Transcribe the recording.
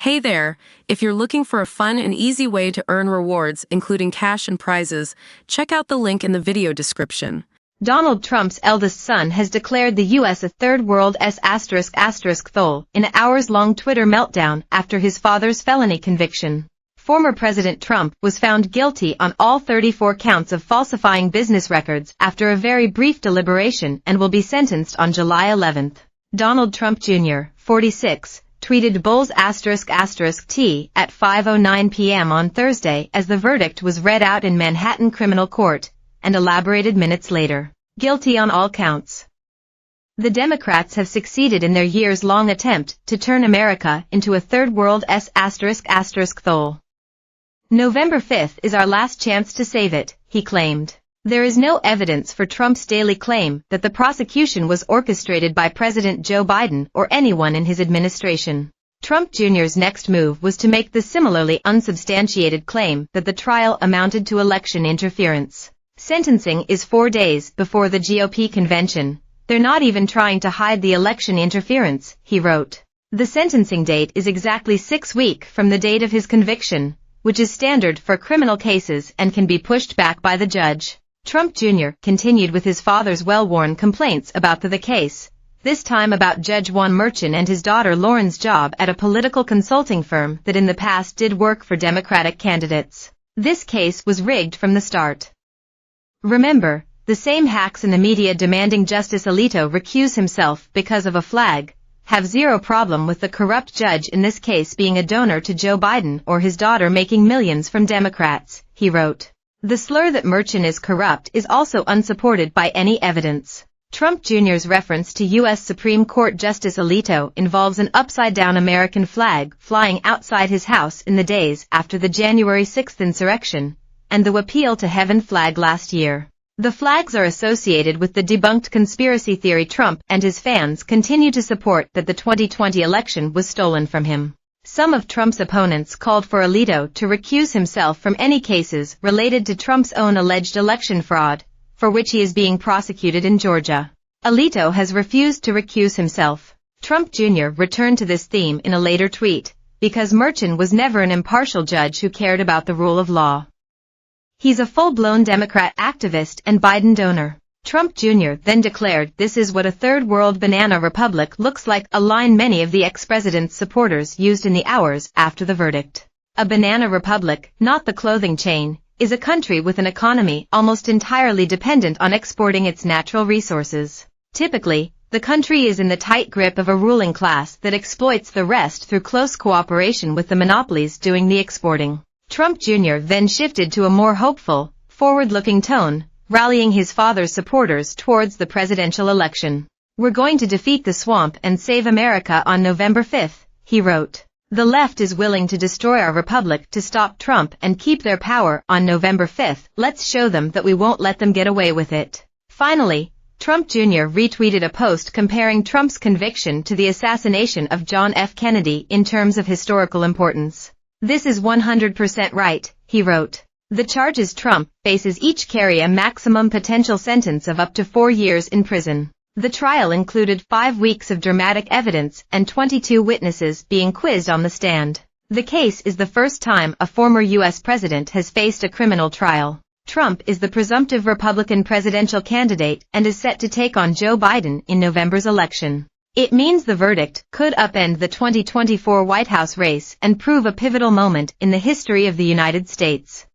Hey there! If you're looking for a fun and easy way to earn rewards, including cash and prizes, check out the link in the video description. Donald Trump's eldest son has declared the U.S. a third world ****thol in an hours-long Twitter meltdown after his father's felony conviction. Former President Trump was found guilty on all 34 counts of falsifying business records after a very brief deliberation and will be sentenced on July 11. Donald Trump Jr., 46, tweeted Bulls ***T at 5:09 p.m. on Thursday as the verdict was read out in Manhattan criminal court, and elaborated minutes later, guilty on all counts. The Democrats have succeeded in their years-long attempt to turn America into a third world ****thol. November 5th is our last chance to save it, he claimed. There is no evidence for Trump's daily claim that the prosecution was orchestrated by President Joe Biden or anyone in his administration. Trump Jr.'s next move was to make the similarly unsubstantiated claim that the trial amounted to election interference. Sentencing is 4 days before the GOP convention. They're not even trying to hide the election interference, he wrote. The sentencing date is exactly 6 weeks from the date of his conviction, which is standard for criminal cases and can be pushed back by the judge. Trump Jr. continued with his father's well-worn complaints about the case, this time about Judge Juan Merchan and his daughter Lauren's job at a political consulting firm that in the past did work for Democratic candidates. This case was rigged from the start. Remember, the same hacks in the media demanding Justice Alito recuse himself because of a flag, have zero problem with the corrupt judge in this case being a donor to Joe Biden or his daughter making millions from Democrats, he wrote. The slur that Merchan is corrupt is also unsupported by any evidence. Trump Jr.'s reference to U.S. Supreme Court Justice Alito involves an upside-down American flag flying outside his house in the days after the January 6th insurrection, and the Appeal to Heaven flag last year. The flags are associated with the debunked conspiracy theory Trump and his fans continue to support that the 2020 election was stolen from him. Some of Trump's opponents called for Alito to recuse himself from any cases related to Trump's own alleged election fraud, for which he is being prosecuted in Georgia. Alito has refused to recuse himself. Trump Jr. returned to this theme in a later tweet, because Merchan was never an impartial judge who cared about the rule of law. He's a full-blown Democrat activist and Biden donor. Trump Jr. then declared this is what a third-world banana republic looks like, a line many of the ex-president's supporters used in the hours after the verdict. A banana republic, not the clothing chain, is a country with an economy almost entirely dependent on exporting its natural resources. Typically, the country is in the tight grip of a ruling class that exploits the rest through close cooperation with the monopolies doing the exporting. Trump Jr. then shifted to a more hopeful, forward-looking tone, rallying his father's supporters towards the presidential election. We're going to defeat the swamp and save America on November 5th, he wrote. The left is willing to destroy our republic to stop Trump and keep their power on November 5th. Let's show them that we won't let them get away with it. Finally, Trump Jr. retweeted a post comparing Trump's conviction to the assassination of John F. Kennedy in terms of historical importance. This is 100% right, he wrote. The charges Trump faces each carry a maximum potential sentence of up to 4 years in prison. The trial included 5 weeks of dramatic evidence and 22 witnesses being quizzed on the stand. The case is the first time a former U.S. president has faced a criminal trial. Trump is the presumptive Republican presidential candidate and is set to take on Joe Biden in November's election. It means the verdict could upend the 2024 White House race and prove a pivotal moment in the history of the United States.